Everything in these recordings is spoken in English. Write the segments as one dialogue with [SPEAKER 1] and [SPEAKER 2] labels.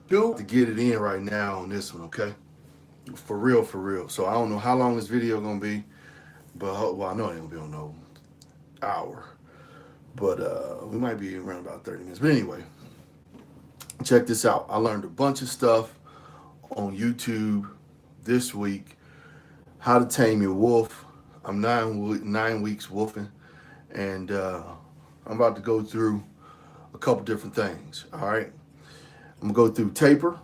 [SPEAKER 1] do to get it in right now on this one, okay? For real, for real. So I don't know how long this video gonna be, but well, I know it ain't gonna be on no hour, but we might be around about 30 minutes. But anyway, check this out. I learned a bunch of stuff on YouTube this week. How to Tame Your Wolf. I'm 9 weeks wolfing, and I'm about to go through a couple different things. All right, I'm gonna go through taper.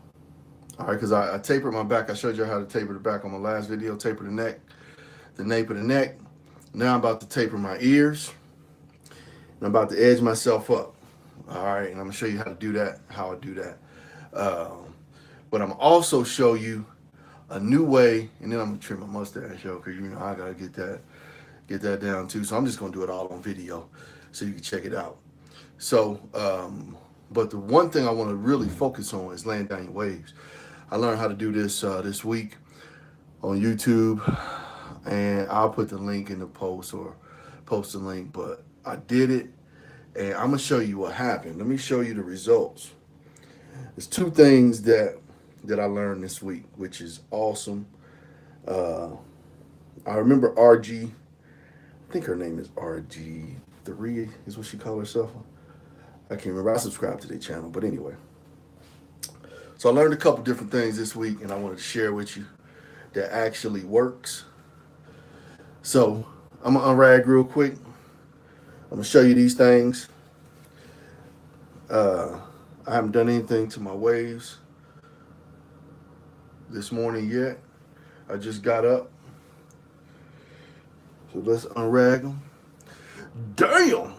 [SPEAKER 1] All right, because I tapered my back. I showed you how to taper the back on my last video. Taper the nape of the neck. Now I'm about to taper my ears, and I'm about to edge myself up. All right, and I'm gonna show you how to do that. How I do that. Um, but I'm also show you a new way, and then I'm gonna trim my mustache, yo, because you know I gotta get that down too. So I'm just gonna do it all on video, so you can check it out. So, but the one thing I want to really focus on is laying down your waves. I learned how to do this this week on YouTube, and I'll put the link in the post or post the link. But I did it, and I'm gonna show you what happened. Let me show you the results. There's two things that I learned this week, which is awesome. Uh, I remember RG. I think her name is RG3 is what she called herself. I can't remember. I subscribed to their channel, but anyway. So I learned a couple different things this week, and I wanted to share with you that actually works. So I'm gonna unrag real quick. I'm gonna show you these things. Uh, I haven't done anything to my waves this morning yet. I just got up, so let's unrag them. Damn!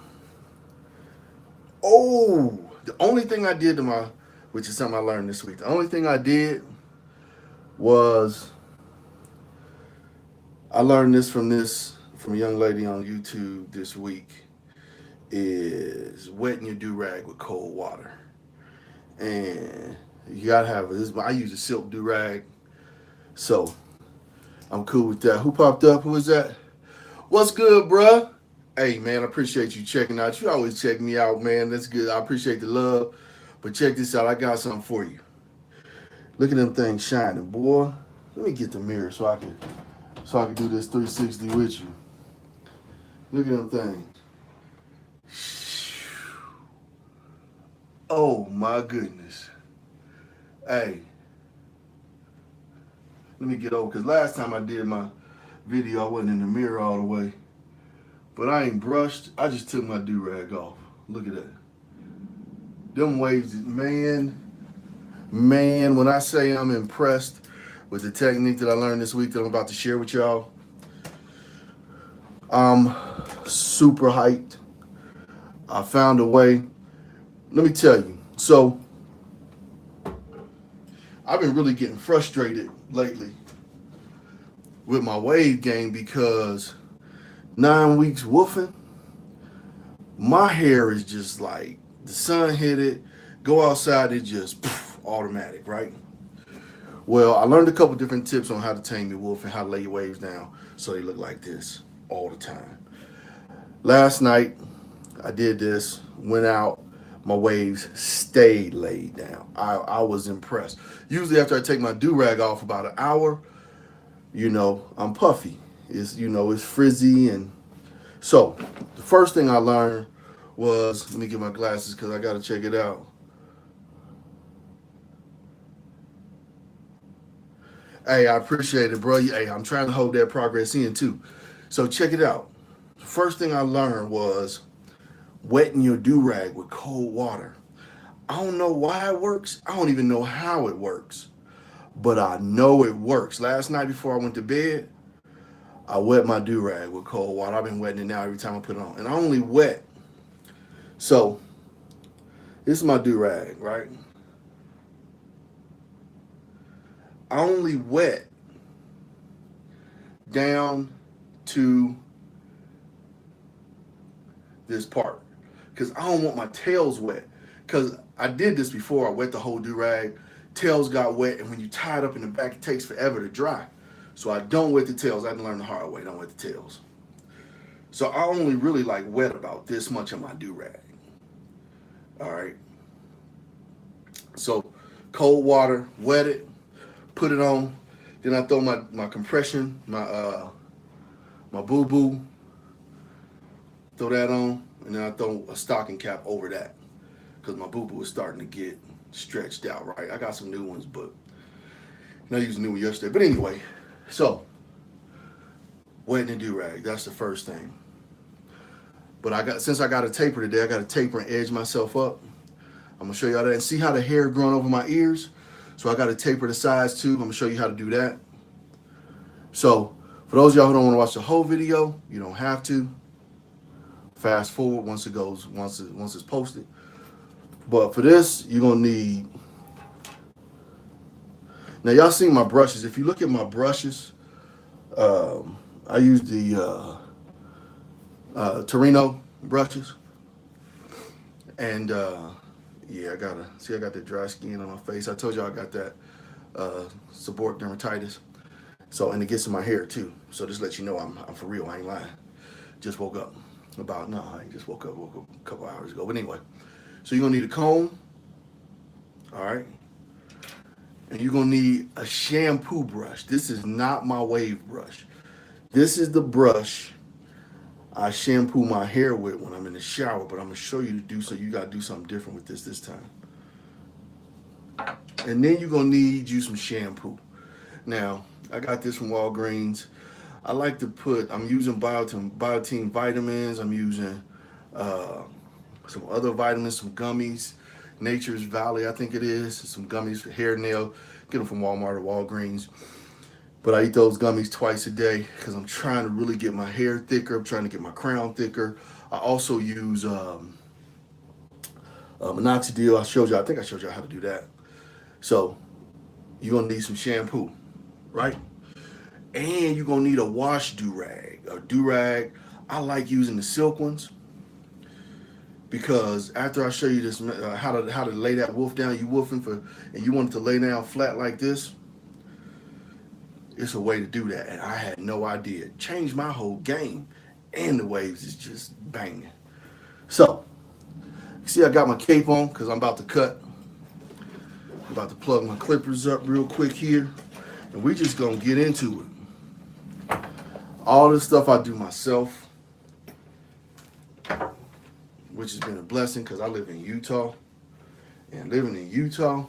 [SPEAKER 1] Oh, the only thing I did to my, which is something I learned this week. The only thing I did was I learned from a young lady on YouTube this week is wetting your do rag with cold water, and you gotta have this. I use a silk do rag, so I'm cool with that. Who popped up? Who is that? What's good, bruh? Hey man, I appreciate you checking out. You always check me out, man. That's good. I appreciate the love. But check this out. I got something for you. Look at them things shining, boy. Let me get the mirror so I can do this 360 with you. Look at them things. Oh my goodness. Hey, let me get over because last time I did my video, I wasn't in the mirror all the way. But I ain't brushed. I just took my do rag off. Look at that. Them waves, man. When I say I'm impressed with the technique that I learned this week that I'm about to share with y'all, I'm super hyped. I found a way. Let me tell you. So I've been really getting frustrated lately with my wave game because 9 weeks woofing, my hair is just like the sun hit it, go outside, it just poof, automatic, right? Well, I learned a couple different tips on how to tame your wolf and how to lay your waves down so they look like this all the time. Last night, I did this, went out, my waves stayed laid down. I was impressed. Usually, after I take my do rag off about an hour, I'm puffy. It's frizzy. And so the first thing I learned was, let me get my glasses because I got to check it out. Hey, I appreciate it, bro. Hey, I'm trying to hold that progress in too. So check it out. The first thing I learned was wetting your do rag with cold water. I don't know why it works. I don't even know how it works, but I know it works. Last night before I went to bed, I wet my do rag with cold water. I've been wetting it now every time I put it on, and I only wet. So this is my do rag, right? I only wet down to this part because I don't want my tails wet. Because I did this before. I wet the whole do rag. Tails got wet, and when you tie it up in the back, it takes forever to dry. So I don't wet the tails. I had to learn the hard way. Don't wet the tails. So I only really like wet about this much of my do rag. All right. So cold water, wet it, put it on. Then I throw my compression, my boo boo, throw that on, and then I throw a stocking cap over that because my boo boo is starting to get stretched out. Right, I got some new ones, but I used a new one yesterday. But anyway, so wetting the do rag. That's the first thing. But since I got a taper today, I got to taper and edge myself up. I'm gonna show y'all that and see how the hair growing over my ears. So I got to taper the sides too. I'm gonna show you how to do that. So for those of y'all who don't want to watch the whole video, you don't have to. Fast forward once it's posted. But for this, you're gonna need. Now y'all seen my brushes. If you look at my brushes, I use the Torino brushes, and yeah, I got the dry skin on my face. I told y'all I got that seborrheic dermatitis. So, and it gets in my hair too. So just let you know I'm for real. I ain't lying. Just woke up. I ain't just woke up a couple hours ago. But anyway, so you're gonna need a comb. All right. And you're gonna need a shampoo brush. This is not my wave brush. This is the brush I shampoo my hair with when I'm in the shower, but I'm gonna show you to do so. You gotta do something different with this time. And then you're gonna need you some shampoo. Now, I got this from Walgreens. I like to I'm using Biotin vitamins. I'm using some other vitamins, some gummies. Nature's Valley, I think it is. Some gummies for hair, nail. Get them from Walmart or Walgreens. But I eat those gummies twice a day because I'm trying to really get my hair thicker. I'm trying to get my crown thicker. I also use minoxidil. I think I showed you how to do that. So you're going to need some shampoo, right? And you're going to need a wash do-rag. A do-rag, I like using the silk ones because after I show you this, how to lay that wolf down, you and you want it to lay down flat like this, it's a way to do that. And I had no idea. It changed my whole game. And the waves is just banging. So, you see I got my cape on because I'm about to cut. I'm about to plug my clippers up real quick here. And we just going to get into it. All this stuff I do myself, which has been a blessing because I live in Utah. And living in Utah,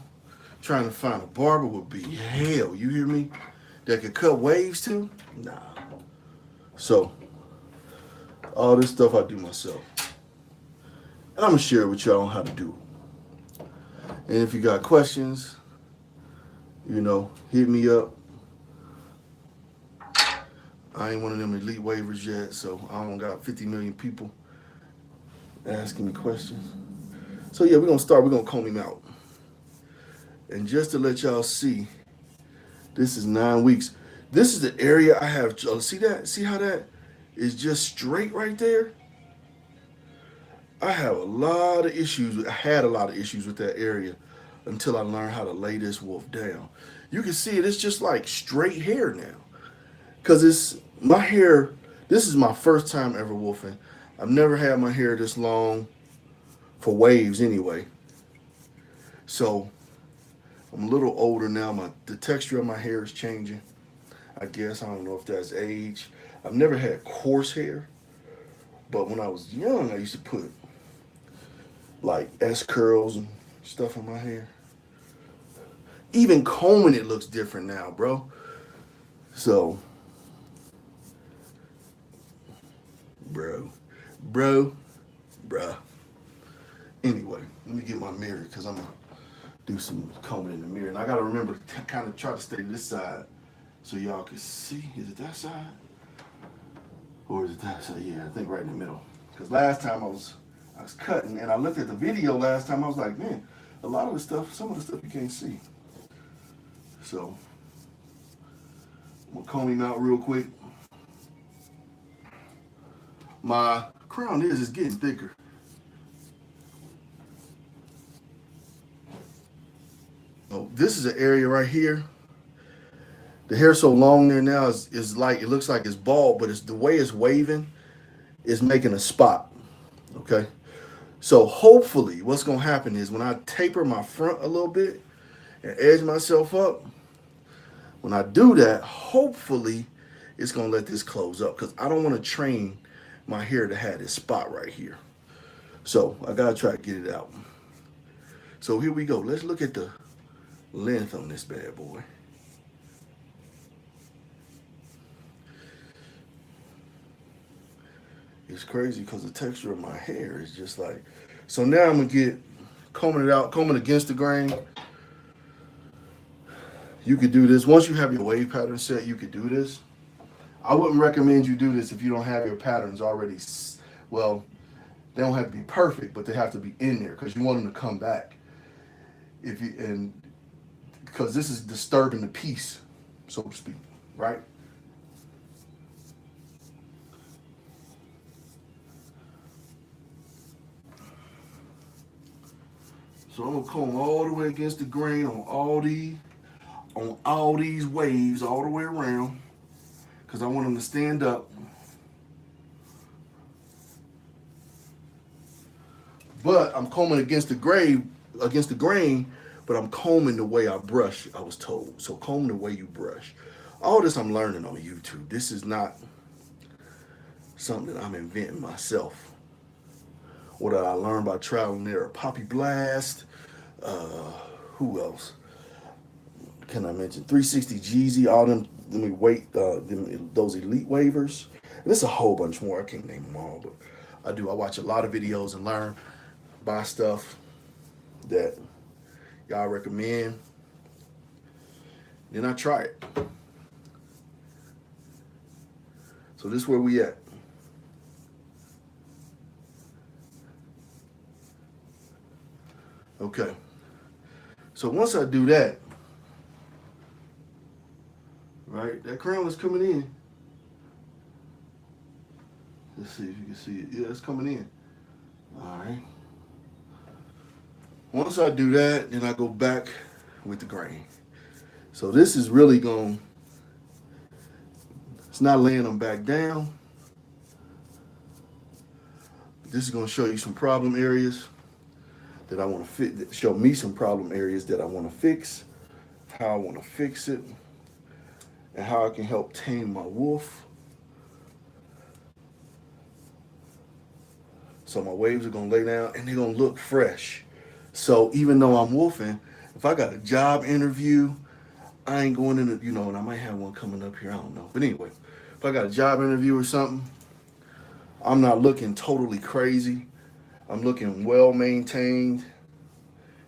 [SPEAKER 1] trying to find a barber would be hell. You hear me? That could cut waves too? Nah. So, all this stuff I do myself. And I'm going to share with y'all how to do it. And if you got questions, hit me up. I ain't one of them elite waivers yet, so I don't got 50 million people asking me questions. So yeah, we're going to comb him out. And just to let y'all see, this is 9 weeks. This is the area I have. See that? See how that is just straight right there? I had a lot of issues with that area until I learned how to lay this wolf down. You can see it's just like straight hair now. Because it's my hair, this is my first time ever wolfing. I've never had my hair this long for waves anyway. So I'm a little older now. The texture of my hair is changing. I guess, I don't know if that's age. I've never had coarse hair. But when I was young, I used to put like S curls and stuff in my hair. Even combing it looks different now, bro. So, bruh. Anyway, let me get my mirror because I'm going to do some combing in the mirror. And I got to remember to kind of try to stay this side so y'all can see. Is it that side? Or is it that side? Yeah, I think right in the middle. Because last time I was cutting and I looked at the video last time, I was like, man, some of the stuff you can't see. So, I'm going to comb him out real quick. My crown is getting thicker. Oh, this is an area right here. The hair's so long there now is like, it looks like it's bald, but it's the way it's waving is making a spot. Okay. So hopefully what's going to happen is when I taper my front a little bit and edge myself up, when I do that, hopefully it's going to let this close up because I don't want to train my hair to have this spot right here. So I got to try to get it out. So here we go. Let's look at the length on this bad boy. It's crazy because the texture of my hair is just like, so now I'm going to get combing it out, combing against the grain. You could do this. Once you have your wave pattern set, you could do this. I wouldn't recommend you do this if you don't have your patterns already. Well, they don't have to be perfect, but they have to be in there because you want them to come back. Because this is disturbing the piece, so to speak, right? So I'm gonna comb all the way against the grain on all these waves all the way around because I want them to stand up. But I'm combing against the grain, but I'm combing the way I brush, I was told. So comb the way you brush. All this I'm learning on YouTube. This is not something that I'm inventing myself. Or that I learned by trial and error. Poppy Blast. Who else? Can I mention 360 Jeezy? All them those elite wavers. And there's a whole bunch more. I can't name them all, but I do. I watch a lot of videos and learn, buy stuff that y'all recommend. Then I try it. So this is where we at. Okay. So once I do that, right, that crown is coming in. Let's see if you can see it. Yeah, it's coming in. All right. Once I do that, then I go back with the grain. So this is really going, it's not laying them back down. This is going to show you some problem areas that I want to fit, show me some problem areas that I want to fix, how I want to fix it, and how I can help tame my wolf. So my waves are going to lay down and they're going to look fresh. So even though I'm wolfing, if I got a job interview, I ain't going into, and I might have one coming up here, I don't know. But anyway, if I got a job interview or something, I'm not looking totally crazy. I'm looking well maintained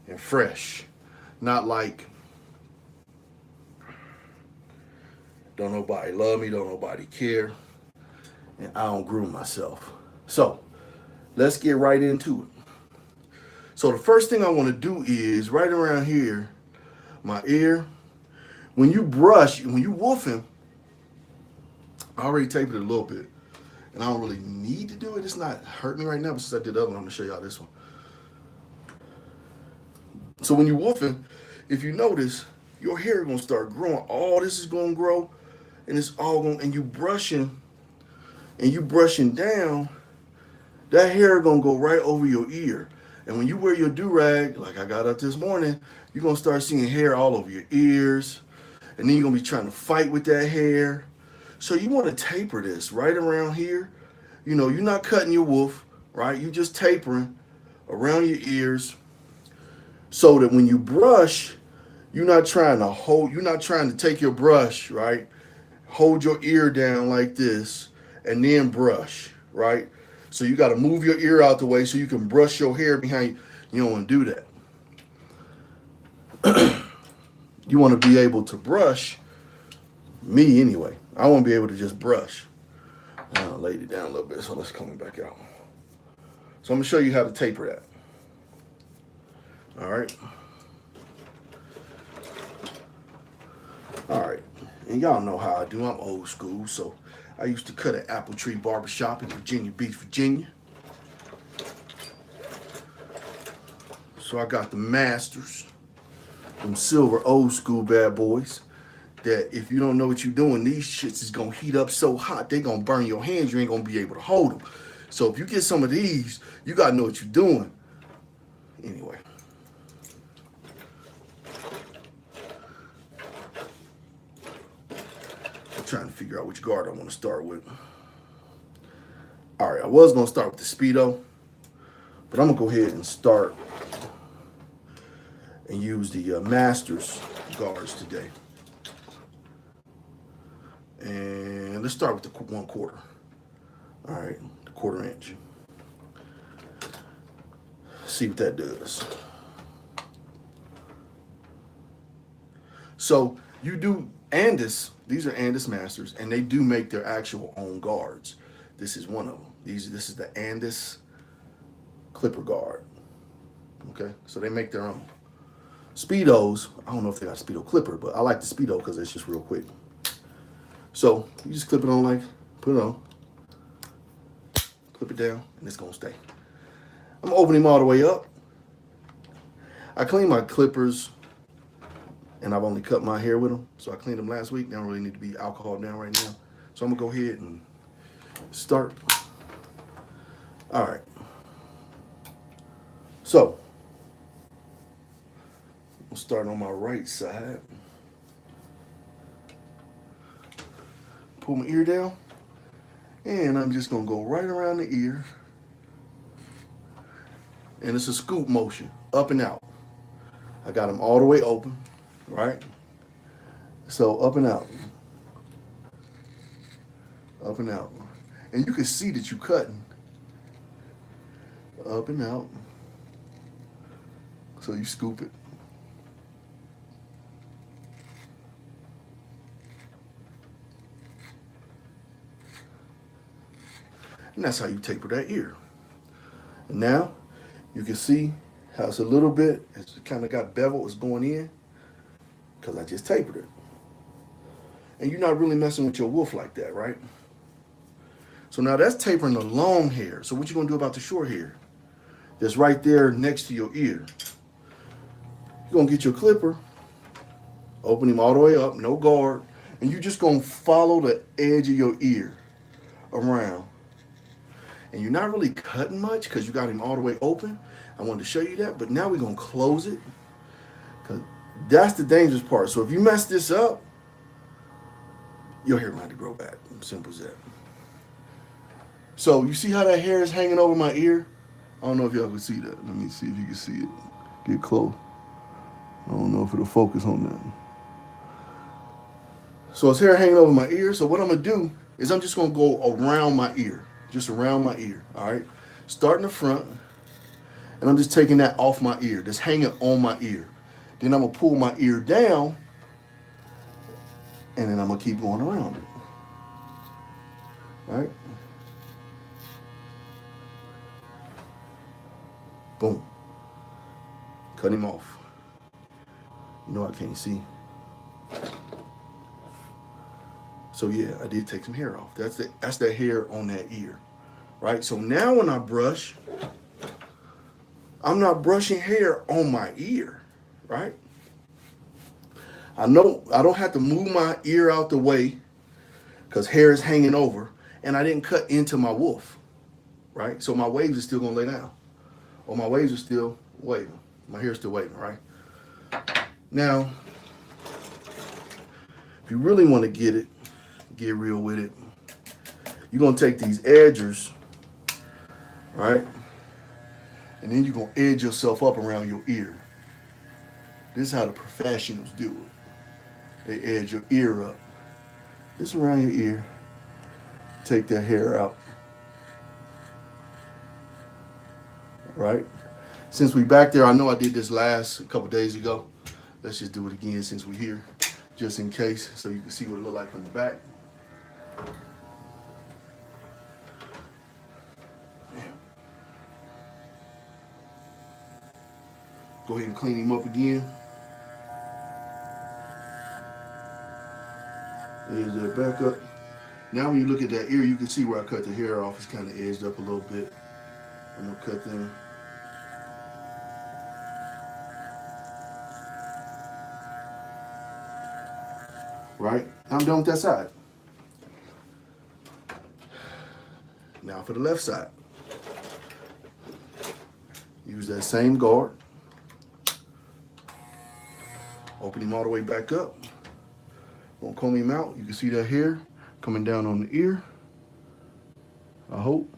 [SPEAKER 1] and fresh. Not like don't nobody love me, don't nobody care, and I don't groom myself. So let's get right into it. So the first thing I want to do is right around here, my ear. When you brush, when you wolfing, I already taped it a little bit. And I don't really need to do it. It's not hurting me right now, but since I did the other one, I'm gonna show y'all this one. So when you're wolfing, if you notice, your hair is gonna start growing. All this is gonna grow, and it's all going, and you brushing down, that hair gonna go right over your ear. And when you wear your do-rag, like I got up this morning, you're gonna start seeing hair all over your ears, and then you're gonna be trying to fight with that hair. So you want to taper this right around here. You're not cutting your wolf, right? You're just tapering around your ears so that when you brush, you're not trying to take your brush, right? Hold your ear down like this and then brush, right? So you got to move your ear out the way so you can brush your hair behind you. You don't want to do that. You want to be able to brush, me anyway. I want to be able to just brush. I laid it down a little bit, so let's comb it back out. So I'm going to show you how to taper that. All right. All right. And y'all know how I do. I'm old school, so I used to cut at Apple Tree Barbershop in Virginia Beach, Virginia. So I got the Masters, them silver old school bad boys. That if you don't know what you're doing, these shits is gonna heat up so hot they gonna burn your hands. You ain't gonna be able to hold them. So if you get some of these, you gotta know what you're doing. Anyway, trying to figure out which guard I want to start with. All right, I was going to start with the Speedo, but I'm going to go ahead and start and use the Masters guards today. And let's start with the 1/4. All right, the 1/4 inch. See what that does. So you do Andis, these are Andis Masters, and they do make their actual own guards. This is one of them. This is the Andis Clipper guard. Okay, so they make their own. Speedos, I don't know if they got a Speedo Clipper, but I like the Speedo because it's just real quick. So you just clip it on like, put it on, clip it down, and it's gonna stay. I'm opening them all the way up. I clean my clippers, and I've only cut my hair with them, so I cleaned them last week. They don't really need to be alcohol down right now. So I'm gonna go ahead and start. All right. So I'm starting on my right side. Pull my ear down, and I'm just gonna go right around the ear. And it's a scoop motion, up and out. I got them all the way open, right? So up and out. Up and out. And you can see that you're cutting. Up and out. So you scoop it. And that's how you taper that ear. And now you can see how it's a little bit, it's kind of got bevel, it's going in, because I just tapered it. And you're not really messing with your wolf like that, right? So now that's tapering the long hair. So what you gonna do about the short hair? That's right there next to your ear. You're gonna get your clipper, open him all the way up, no guard, and you're just gonna follow the edge of your ear around. And you're not really cutting much because you got him all the way open. I wanted to show you that, but now we're gonna close it, because that's the dangerous part. So if you mess this up, your hair might have to grow back. Simple as that. So you see how that hair is hanging over my ear? I don't know if y'all can see that. Let me see if you can see it. Get close. I don't know if it'll focus on that. So it's hair hanging over my ear. So what I'm gonna do is I'm just gonna go around my ear, just around my ear. All right. Start in the front, and I'm just taking that off my ear, just hanging on my ear. Then I'm gonna pull my ear down, and then I'm gonna keep going around it. All right. Boom. Cut him off. You know I can't see. So yeah, I did take some hair off. That's the hair on that ear, right? So now when I brush, I'm not brushing hair on my ear, right? I know I don't have to move my ear out the way because hair is hanging over, and I didn't cut into my wolf, right? So my waves are still gonna lay down, or my waves are still waving. My hair's still waving, right? Now, if you really want to get real with it, you're gonna take these edgers, right? And then you're gonna edge yourself up around your ear. This is how the professionals do it. They edge your ear up. Just around your ear. Take that hair out. Right? Since we back there, I know I did this a couple days ago. Let's just do it again since we're here, just in case, so you can see what it look like from the back. Go ahead and clean him up again. Edge that back up. Now when you look at that ear, you can see where I cut the hair off. It's kind of edged up a little bit. I'm gonna cut them. Right? I'm done with that side. Now for the left side. Use that same guard. Open him all the way back up. Gonna comb him out. You can see that hair coming down on the ear. I hope.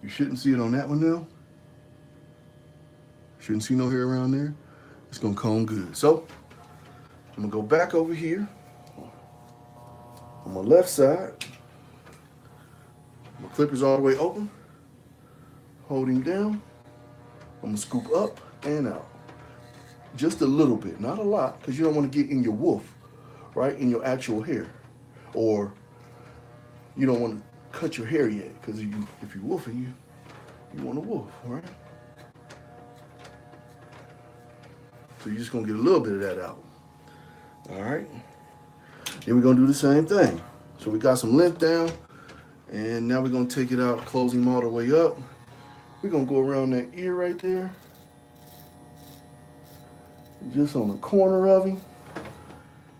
[SPEAKER 1] You shouldn't see it on that one now. Shouldn't see no hair around there. It's gonna comb good. So I'm gonna go back over here on my left side. My clipper's all the way open. Hold him down. I'm gonna scoop up and out. Just a little bit, not a lot, because you don't want to get in your woof, right? In your actual hair. Or you don't want to cut your hair yet, because if you're woofing, you want to woof, right? So you're just gonna get a little bit of that out. All right. Then we're gonna do the same thing. So we got some length down, and now we're gonna take it out, close him all the way up. We're gonna go around that ear right there. Just on the corner of him.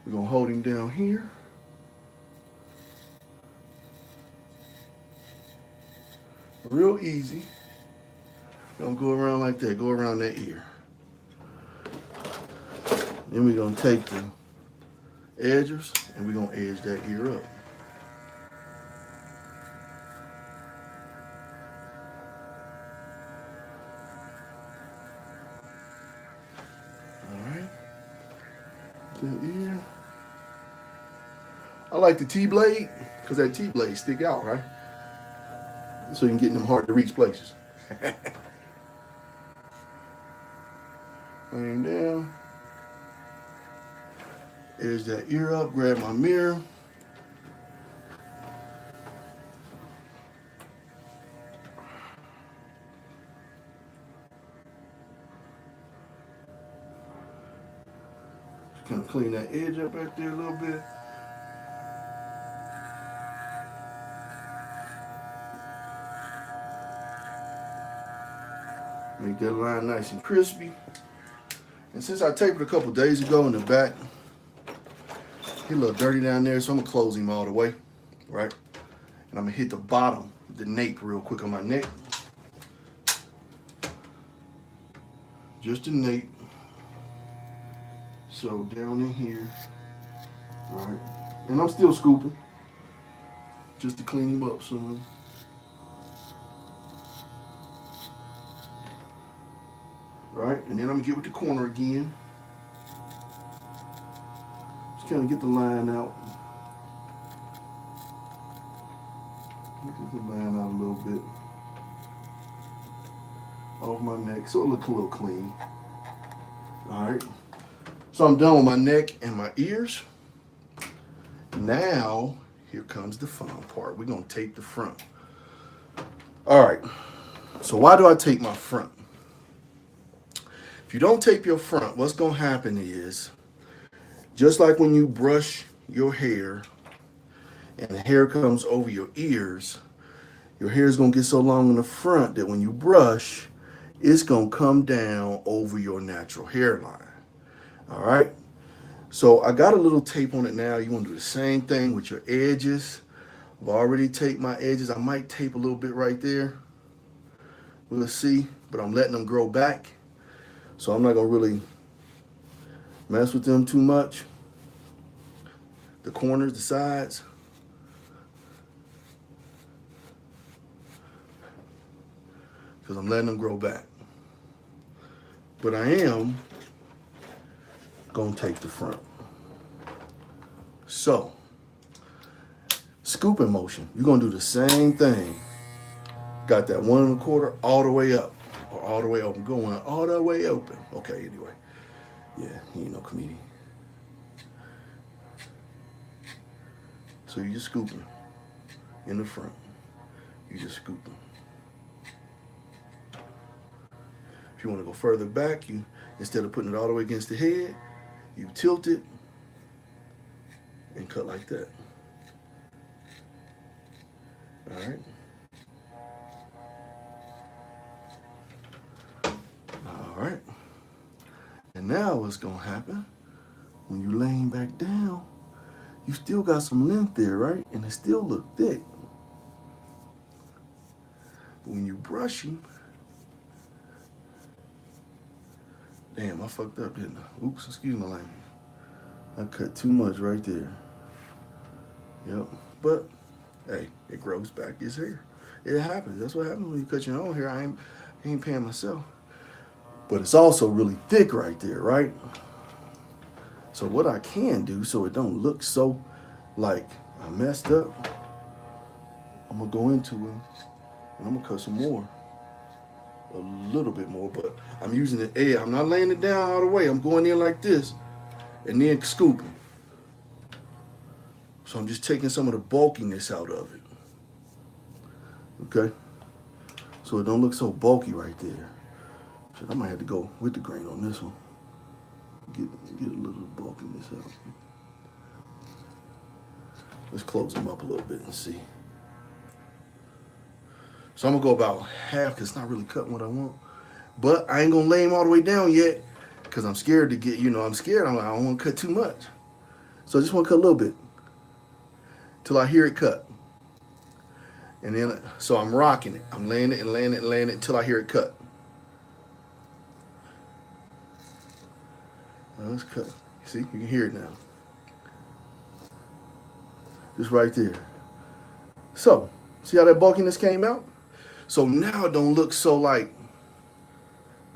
[SPEAKER 1] We're gonna hold him down here. Real easy. Gonna go around like that, go around that ear. Then we're gonna take the edges and we're gonna edge that ear up. Alright. The ear. I like the T-blade, because that T-blade stick out, right? So you can get in them hard to reach places. Laying down. Edge that ear up, grab my mirror. Just kind of clean that edge up right there a little bit. Make that line nice and crispy. And since I taped it a couple days ago in the back, get a little dirty down there, so I'm gonna close him all the way, right? And I'm gonna hit the bottom, the nape real quick on my neck. Just the nape. So down in here, all right? And I'm still scooping, just to clean him up some. Right, and then I'm gonna get with the corner again. Just kind of get the line out. Get the line out a little bit off my neck, so it looks a little clean. All right, so I'm done with my neck and my ears. Now, here comes the fun part. We're gonna tape the front. All right, so why do I tape my front? If you don't tape your front, what's gonna happen is, just like when you brush your hair and the hair comes over your ears, your hair is gonna get so long in the front that when you brush, it's gonna come down over your natural hairline. All right, so I got a little tape on it now. You wanna do the same thing with your edges. I've already taped my edges. I might tape a little bit right there. We'll see, but I'm letting them grow back. So I'm not gonna really mess with them too much. The corners, the sides. Because I'm letting them grow back. But I am gonna take the front. So, scooping motion. You're gonna do the same thing. Got that 1 1/4 all the way up. Or all the way open, going all the way open. Okay, anyway. Yeah, he ain't no comedian. So you just scooping in the front. You just scooping. If you want to go further back, you instead of putting it all the way against the head, you tilt it and cut like that. All right. All right. And now what's gonna happen, when you laying back down, you still got some length there, right? And it still look thick. But when you brush him, damn, I fucked up, didn't I? Oops, excuse my language. I cut too much right there. Yep. But hey, it grows back his hair. It happens. That's what happens when you cut your own hair. I ain't paying myself. But it's also really thick right there, right? So what I can do so it don't look so like I messed up, I'm gonna go into it and I'm gonna cut some more. A little bit more, but I'm using the edge. I'm not laying it down all the way. I'm going in like this and then scooping. So I'm just taking some of the bulkiness out of it. Okay? So it don't look so bulky right there. So I might have to go with the grain on this one. Get a little bulkiness out. Let's close them up a little bit and see. So I'm gonna go about half because it's not really cutting what I want. But I ain't gonna lay them all the way down yet because I'm scared to get, I'm scared. I don't want to cut too much. So I just want to cut a little bit till I hear it cut. And then, so I'm rocking it. I'm laying it and laying it and laying it until I hear it cut. Now let's cut. See, you can hear it now. Just right there. So, see how that bulkiness came out? So now it don't look so like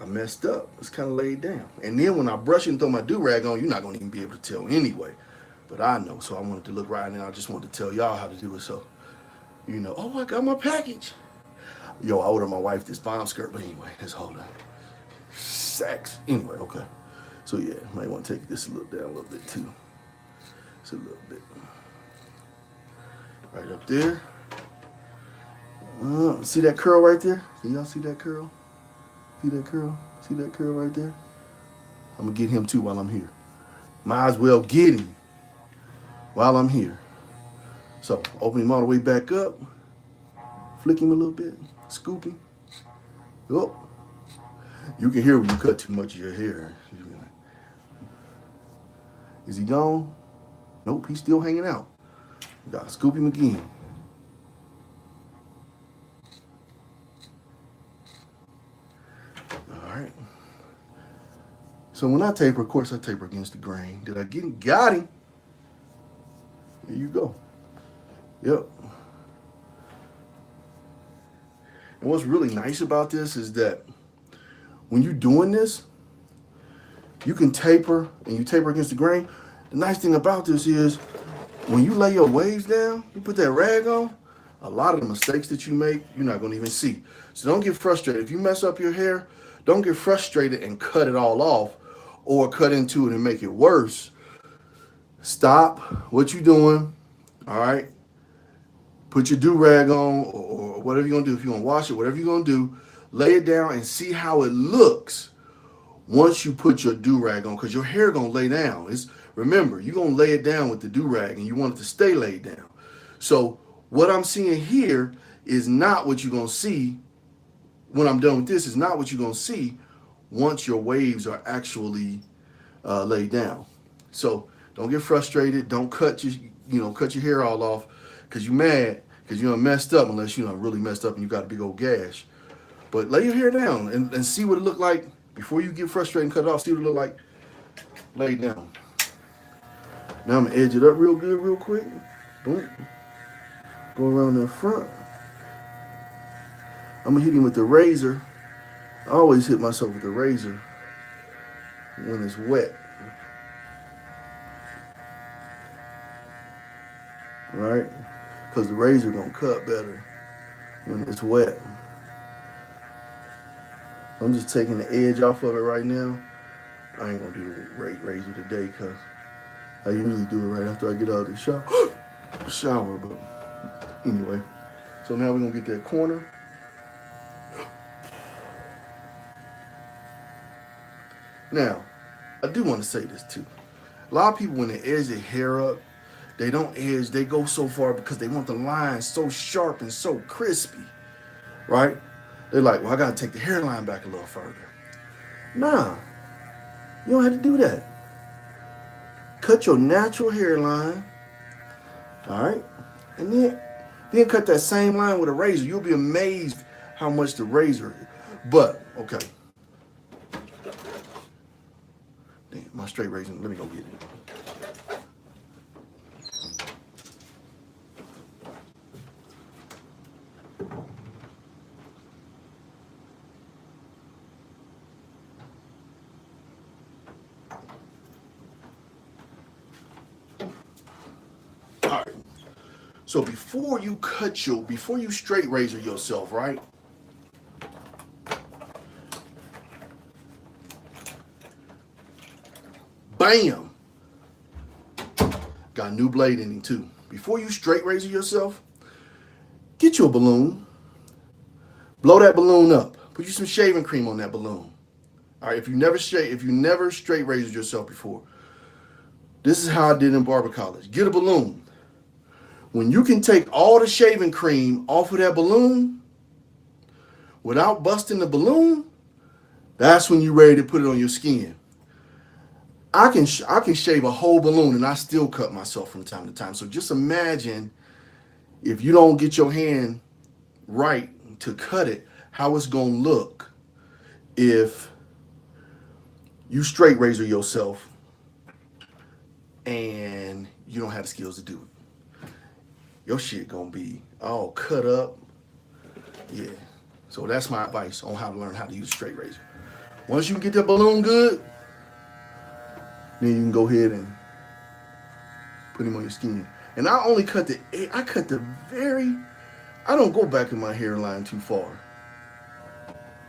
[SPEAKER 1] I messed up. It's kind of laid down. And then when I brush it and throw my do-rag on, you're not going to even be able to tell anyway. But I know, so I wanted to look right, and I just wanted to tell y'all how to do it. So, oh, I got my package. Yo, I ordered my wife this bomb skirt, but anyway, let's hold on. Sex. Anyway, okay. So yeah, might want to take this a little down a little bit too. Just a little bit. Right up there. See that curl right there? Can y'all see that curl? See that curl? See that curl right there? I'm going to get him too while I'm here. Might as well get him while I'm here. So, open him all the way back up. Flick him a little bit. Scoop him. Oh. You can hear when you cut too much of your hair. Is he gone? Nope, he's still hanging out. You gotta scoop him again. All right. So when I taper, of course I taper against the grain. Did I get him? Got him. There you go. Yep. And what's really nice about this is that when you're doing this, you can taper and you taper against the grain. The nice thing about this is when you lay your waves down, you put that rag on, a lot of the mistakes that you make, you're not going to even see. So don't get frustrated. If you mess up your hair, don't get frustrated and cut it all off or cut into it and make it worse. Stop what you're doing, all right? Put your do-rag on or whatever you're going to do. If you're going to wash it, whatever you're going to do, lay it down and see how it looks once you put your do-rag on, because your hair going to lay down. Remember, you're going to lay it down with the do-rag and you want it to stay laid down. So what I'm seeing here is not what you're going to see when I'm done with this. Is not what you're going to see once your waves are actually laid down. So don't get frustrated. Don't cut your hair all off because you're mad because you done messed up, unless you done really messed up and you got a big old gash. But lay your hair down and see what it look like before you get frustrated and cut it off. See what it look like laid down. Now I'm gonna edge it up real good, real quick. Boom. Go around the front. I'm gonna hit him with the razor. I always hit myself with the razor when it's wet. Right? Because the razor gonna cut better when it's wet. I'm just taking the edge off of it right now. I ain't gonna do the razor today because I usually do it right after I get out of the shower. But anyway, so now we're gonna get that corner. Now, I do want to say this too. A lot of people, when they edge their hair up, they don't edge, they go so far because they want the lines so sharp and so crispy, right? They're like, well, I gotta take the hairline back a little further. Nah, you don't have to do that. Cut your natural hairline, all right? And then cut that same line with a razor. You'll be amazed how much the razor is. But, okay. Damn, my straight razor, let me go get it. So before you straight razor yourself, right? Bam! Got a new blade in it too. Before you straight razor yourself, get you a balloon. Blow that balloon up. Put you some shaving cream on that balloon. All right, if you never straight razored yourself before, this is how I did in barber college. Get a balloon. When you can take all the shaving cream off of that balloon without busting the balloon, that's when you're ready to put it on your skin. I can shave a whole balloon and I still cut myself from time to time. So just imagine if you don't get your hand right to cut it, how it's gonna look if you straight razor yourself and you don't have the skills to do it. Your shit gonna be all cut up. Yeah. So that's my advice on how to learn how to use a straight razor. Once you get that balloon good, then you can go ahead and put him on your skin. And I only cut I don't go back in my hairline too far.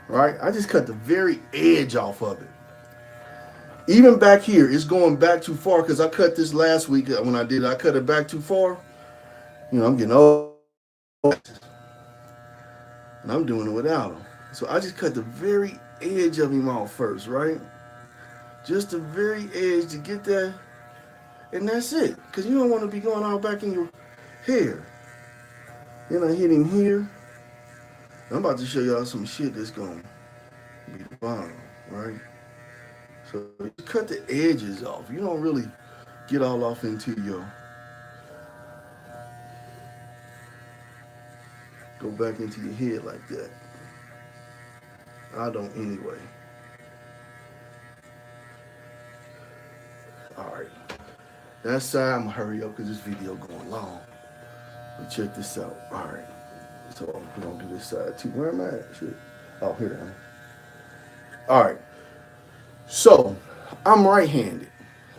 [SPEAKER 1] Right? I just cut the very edge off of it. Even back here, it's going back too far because I cut this last week when I did it. I cut it back too far. You know, I'm getting old. And I'm doing it without him. So I just cut the very edge of him off first, right? Just the very edge to get that. And that's it. Because you don't want to be going all back in your hair. Then I hit him here. I'm about to show y'all some shit that's going to be the bomb, right? So you cut the edges off. You don't really get all off into your... Go back into your head like that. I don't anyway. Alright. That side, I'm going to hurry up because this video going long. But check this out. Alright. So we're going to do this side too. Where am I at? Shit. Oh, here I am. Alright. So, I'm right-handed.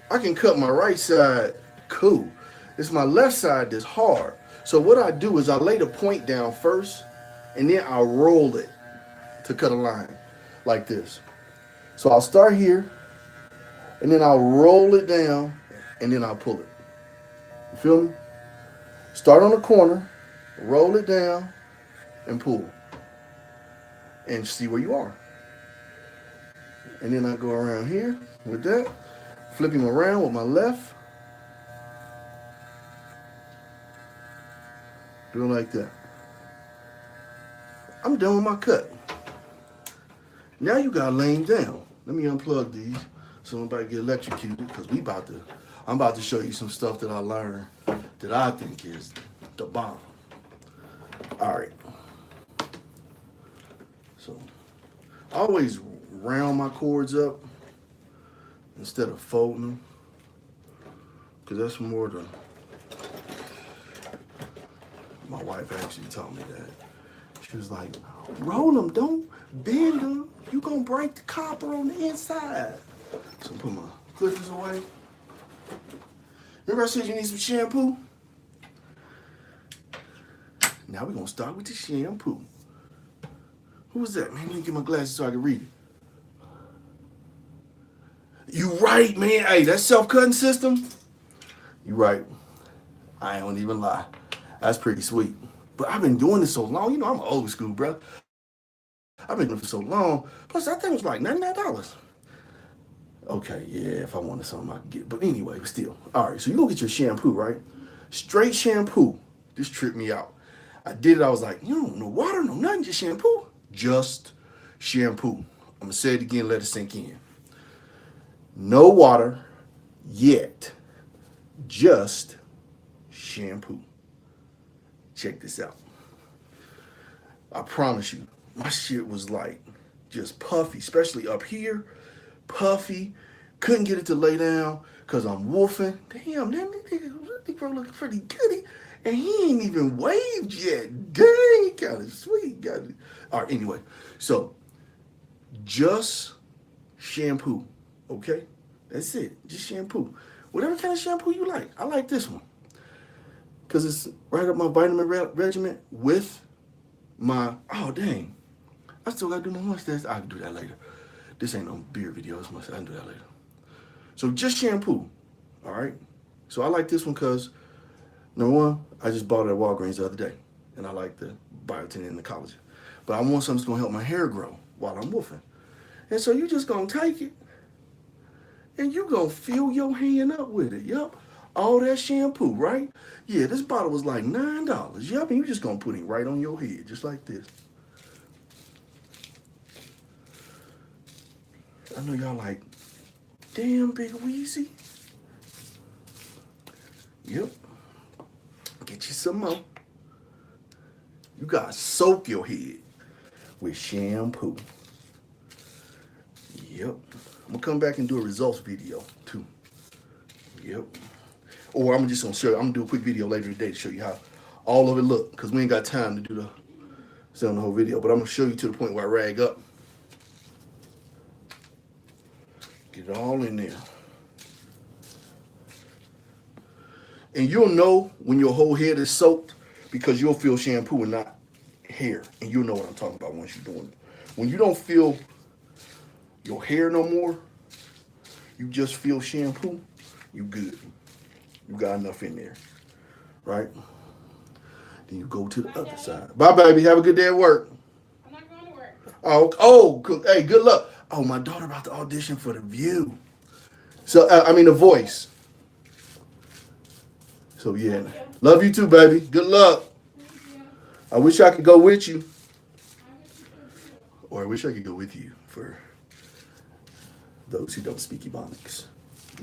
[SPEAKER 1] I can cut my right side cool. It's my left side that's hard. So what I do is I lay the point down first, and then I roll it to cut a line like this. So I'll start here, and then I'll roll it down, and then I'll pull it. You feel me? Start on the corner, roll it down, and pull. And see where you are. And then I go around here with that, flip him around with my left. Do it like that. I'm done with my cut. Now you gotta lay him down. Let me unplug these so nobody get electrocuted because I'm about to show you some stuff that I learned that I think is the bomb. All right. So I always round my cords up instead of folding them because that's more the... My wife actually taught me that. She was like, roll them, don't bend them. You gonna break the copper on the inside. So I put my clippers away. Remember I said you need some shampoo? Now we're gonna start with the shampoo. Who was that? Man, let me get my glasses so I can read it. You right, man. Hey, that self-cutting system, you right. I ain't gonna even lie. That's pretty sweet. But I've been doing this so long. You know, I'm old school, bro. I've been doing it for so long. Plus, that thing was like $99. Okay, yeah, if I wanted something, I could get it. But anyway, still. All right, so you go get your shampoo, right? Straight shampoo. This tripped me out. I did it. I was like, you don't know water, no nothing, just shampoo. Just shampoo. I'm going to say it again, let it sink in. No water yet. Just shampoo. Check this out. I promise you, my shit was like just puffy, especially up here. Puffy. Couldn't get it to lay down because I'm woofing. Damn, that nigga looking pretty goody. And he ain't even waved yet. Dang, he got it sweet. Got it. All right, anyway. So, just shampoo, okay? That's it. Just shampoo. Whatever kind of shampoo you like. I like this one. because it's right up my vitamin regimen with my, oh dang, I still gotta do my mustache. I can do that later. This ain't no beard video. It's mustache. I can do that later. So just shampoo, all right? So I like this one because, number one, I just bought it at Walgreens the other day, and I like the biotin and the collagen. But I want something that's gonna help my hair grow while I'm woofing. And so you just gonna take it, and you gonna fill your hand up with it. Yup. All that shampoo, right? Yeah, this bottle was like $9. Yup, and you just gonna put it right on your head, just like this. I know y'all like, damn, Big Weezy. Yep. Get you some more. You gotta soak your head with shampoo. Yep. I'm gonna come back and do a results video too. Yep. Or I'm just gonna show you, I'm gonna do a quick video later today to show you how all of it look, because we ain't got time to do the film the whole video, but I'm gonna show you to the point where I rag up. Get it all in there. And you'll know when your whole head is soaked because you'll feel shampoo and not hair. And you'll know what I'm talking about once you're doing it. When you don't feel your hair no more, you just feel shampoo, you good. You got enough in there, right? Then you go to the other side. Bye, baby. Have a good day at work.
[SPEAKER 2] I'm not going to work.
[SPEAKER 1] Oh, hey, good luck. Oh, my daughter about to audition for The View. So, The Voice. So, yeah. Love you too, baby. Good luck. I wish I could go with you. Or I wish I could go with you for those who don't speak Ebonics.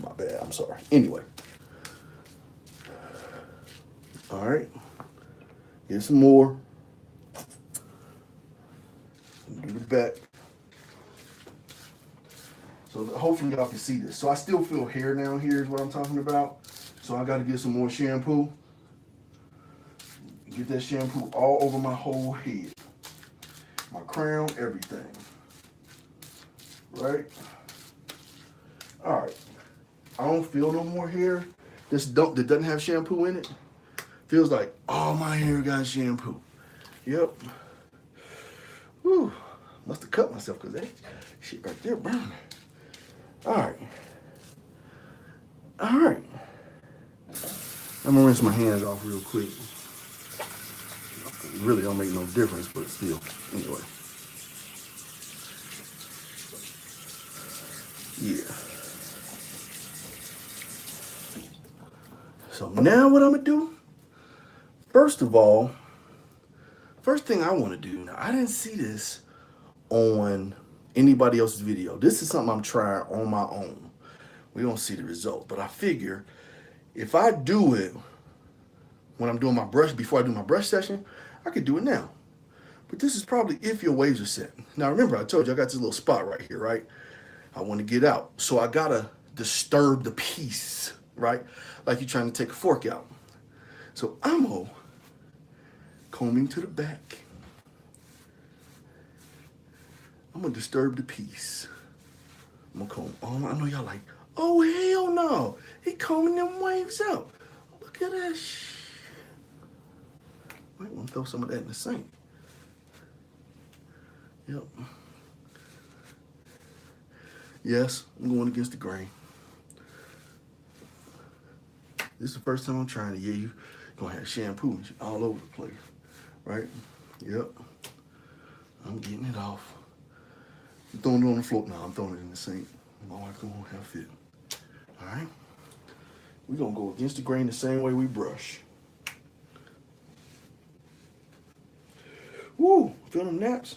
[SPEAKER 1] My bad. I'm sorry. Anyway. All right. Get some more. Do the back. So hopefully y'all can see this. So I still feel hair down here is what I'm talking about. So I got to get some more shampoo. Get that shampoo all over my whole head. My crown, everything. Right? All right. I don't feel no more hair that doesn't have shampoo in it. Feels like all my hair got shampoo. Yep. Whew. Must have cut myself because that shit right there burning. All right. All right. I'm gonna rinse my hands off real quick. It really don't make no difference, but still. Anyway. Yeah. So now what I'm gonna do? First of all, first thing I want to do, now I didn't see this on anybody else's video. This is something I'm trying on my own. We don't see the result, but I figure if I do it when I'm doing my brush, before I do my brush session, I could do it now. But this is probably if your waves are set. Now remember, I told you I got this little spot right here, right? I want to get out. So I gotta disturb the piece, right? Like you're trying to take a fork out. So I'm gonna combing to the back. I'm gonna disturb the piece. I'm gonna comb. Oh, I know y'all like, oh hell no. He combing them waves out. Look at that shit. Might want to throw some of that in the sink. Yep. Yes, I'm going against the grain. This is the first time I'm trying it. Yeah, you're gonna have shampoo all over the place. Right? Yep. I'm getting it off. I'm throwing it on the floor. No, I'm throwing it in the sink. My wife gonna have fit. Alright? We're gonna go against the grain the same way we brush. Woo! Feel them naps?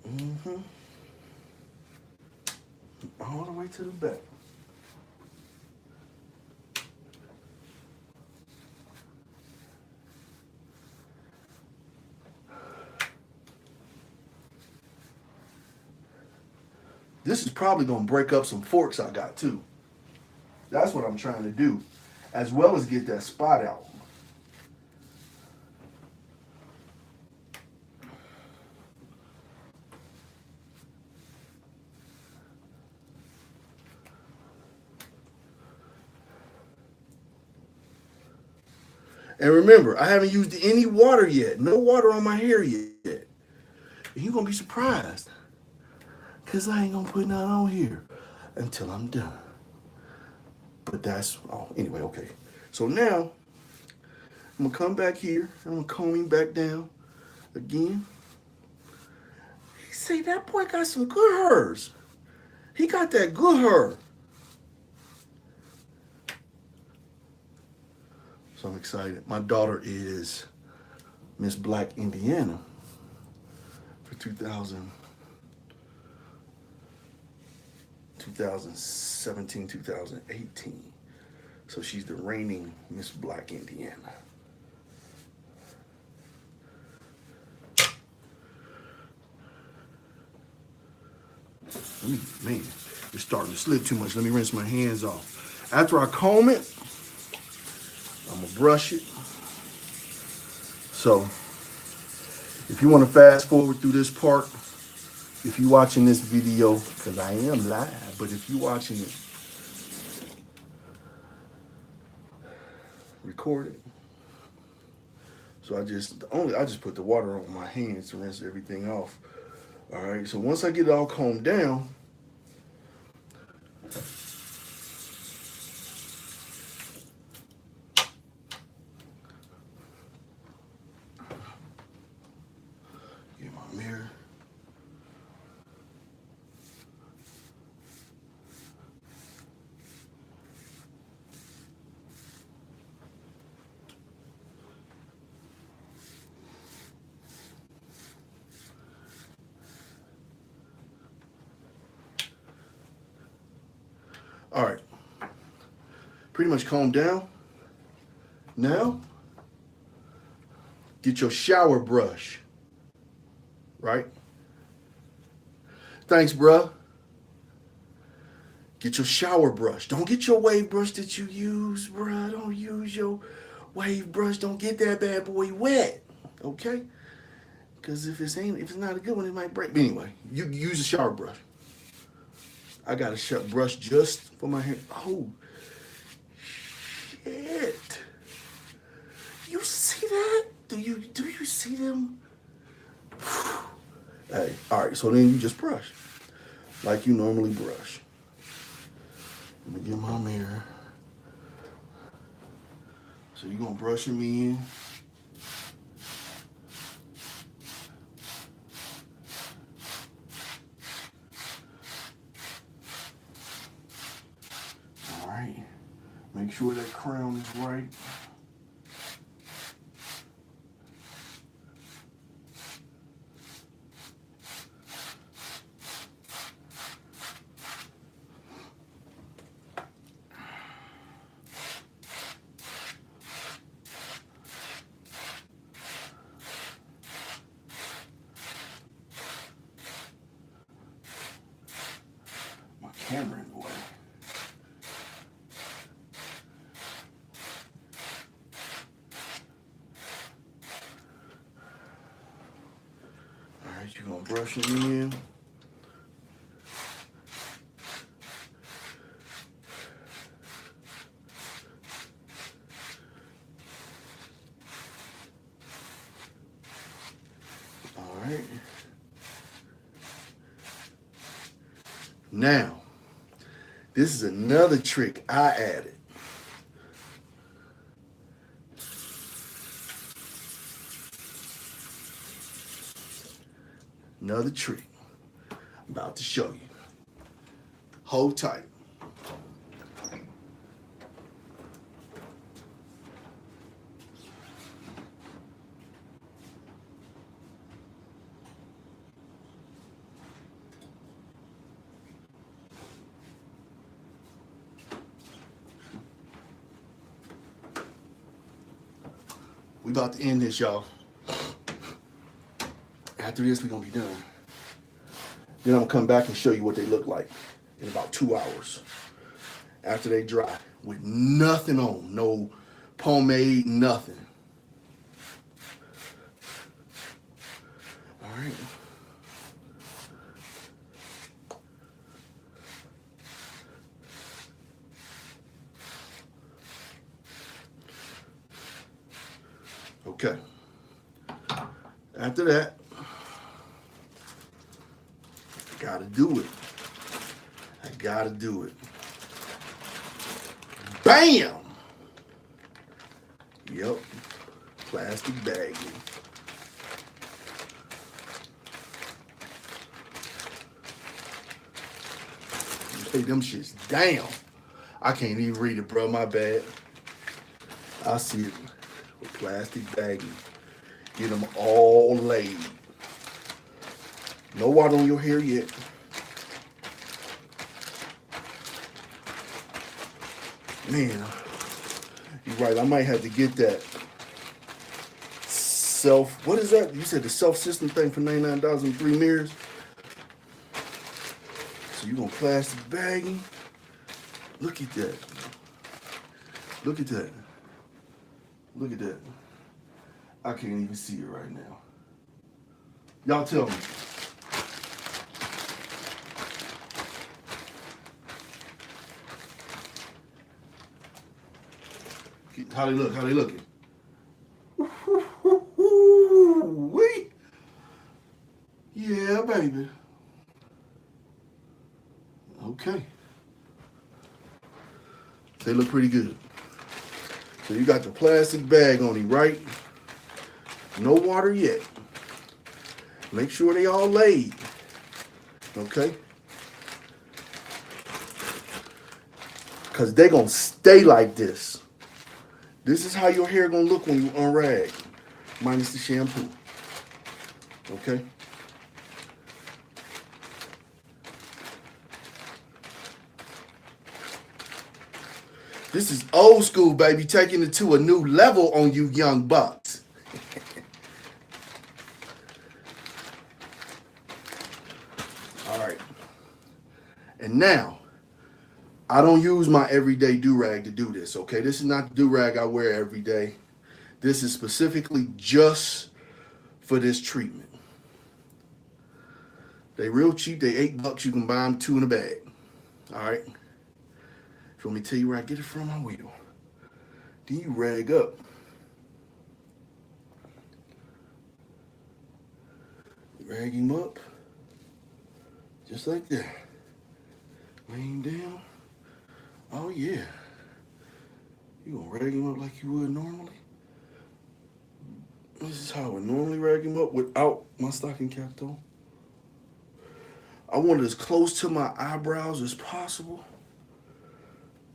[SPEAKER 1] Mm-hmm. All the way to the back. This is probably gonna break up some forks I got too. That's what I'm trying to do, as well as get that spot out. And remember, I haven't used any water yet. No water on my hair yet. And you're going to be surprised. Because I ain't going to put none on here until I'm done. But that's, oh, anyway, okay. So now, I'm going to come back here. I'm going to comb him back down again. See, that boy got some good hairs. He got that good hair. So I'm excited. My daughter is Miss Black Indiana for 2017, 2018. So she's the reigning Miss Black Indiana. Man, it's starting to slip too much. Let me rinse my hands off. After I comb it, I'm gonna brush it. So, if you want to fast forward through this part, if you're watching this video, because I am live, but if you're watching it recorded, so I just put the water on my hands to rinse everything off. All right, so once I get it all combed down, get my mirror. All right, pretty much combed down. Now, get your shower brush, right? Thanks, bruh. Get your shower brush. Don't get your wave brush that you use, bruh. Don't use your wave brush. Don't get that bad boy wet, okay? Because if it's not a good one, it might break. But anyway, you use a shower brush. I got a brush just for my hair. Oh, shit! You see that? Do you see them? Hey, all right. So then you just brush like you normally brush. Let me get my mirror. So you're gonna brush them in. All right. Make sure that crown is right. Camera in the way. All right, you're gonna brush it in. All right. Now, this is another trick I added. Another trick I'm about to show you. Hold tight. We about to end this, y'all. After this, we're gonna be done. Then I'm gonna come back and show you what they look like in about 2 hours. After they dry, with nothing on, no pomade, nothing. All right. Okay. After that, I gotta do it. I gotta do it. Bam! Yep. Plastic baggie. Lay them shits down. I can't even read it, bro. My bad. I see it with plastic baggie. Get them all laid. No water on your hair yet. Man, you're right. I might have to get that what is that? You said the self-system thing for $99 and 3 mirrors. So you gonna plastic baggie. Look at that. Look at that. Look at that. I can't even see it right now. Y'all tell me. How they look? How they looking? Wee. Yeah, baby. Okay. They look pretty good. So you got the plastic bag on him, right? No water yet. Make sure they all laid. Okay? Because they're going to stay like this. This is how your hair going to look when you unrag. Minus the shampoo. Okay? This is old school, baby. Taking it to a new level on you young bucks. All right. And now, I don't use my everyday do-rag to do this, okay? This is not the do-rag I wear every day. This is specifically just for this treatment. They real cheap. They $8. You can buy them 2 in a bag. All right? If you want me to tell you where I get it from, I will. Then you rag up. Rag him up. Just like that. Lay him down. Oh, yeah. You gonna rag him up like you would normally? This is how I would normally rag him up without my stocking cap on. I want it as close to my eyebrows as possible.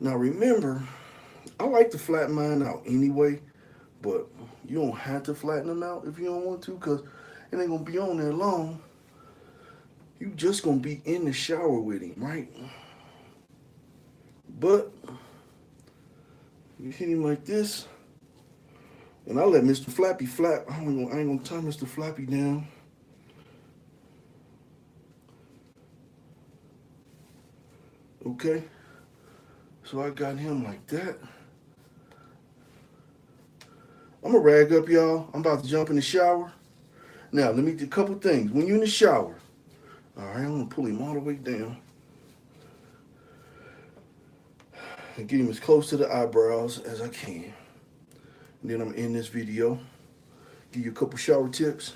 [SPEAKER 1] Now remember, I like to flatten mine out anyway, but you don't have to flatten them out if you don't want to, because it ain't going to be on there long. You just going to be in the shower with him, right? But you hit him like this, and I let Mr. Flappy flap. I ain't going to tie Mr. Flappy down. Okay? So I got him like that. I'm going to rag up, y'all. I'm about to jump in the shower. Now, let me do a couple things. When you're in the shower, all right, I'm going to pull him all the way down. And get him as close to the eyebrows as I can. And then I'm going to end this video. Give you a couple shower tips.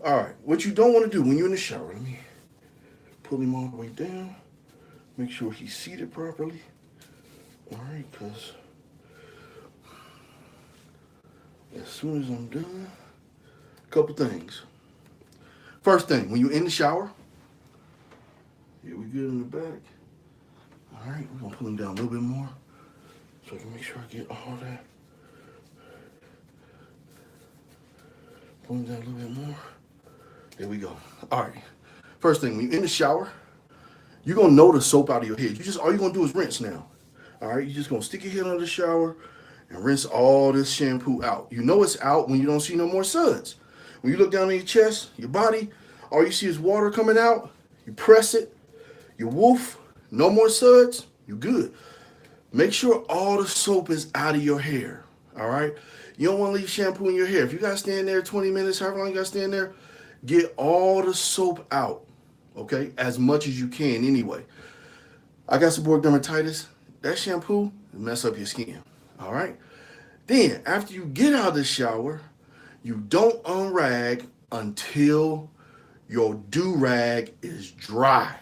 [SPEAKER 1] All right, what you don't want to do when you're in the shower, let me pull him all the way down. Make sure he's seated properly. All right, because as soon as I'm done, a couple things. First thing, when you're in the shower, yeah, we good in the back. All right, we're going to pull him down a little bit more so I can make sure I get all that. Pull him down a little bit more. There we go. All right, first thing, when you're in the shower, you're going to know the soap out of your head. All you're going to do is rinse now. All right, you're just going to stick your head under the shower and rinse all this shampoo out. You know it's out when you don't see no more suds. When you look down on your chest, your body, all you see is water coming out. You press it, you woof, no more suds, you good. Make sure all the soap is out of your hair, all right? You don't want to leave shampoo in your hair. If you got to stand there 20 minutes, however long you got to stand there, get all the soap out, okay? As much as you can anyway. I got seborrheic dermatitis. That shampoo will mess up your skin, all right? Then after you get out of the shower, you don't unrag until your do-rag is dry.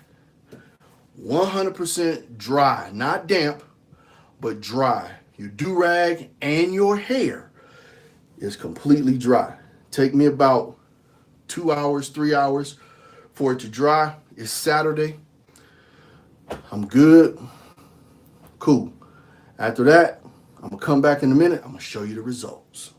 [SPEAKER 1] 100% dry, not damp, but dry. Your do-rag and your hair is completely dry. Take me about 2 hours, 3 hours for it to dry. It's Saturday. I'm good. Cool. After that, I'm going to come back in a minute. I'm going to show you the results.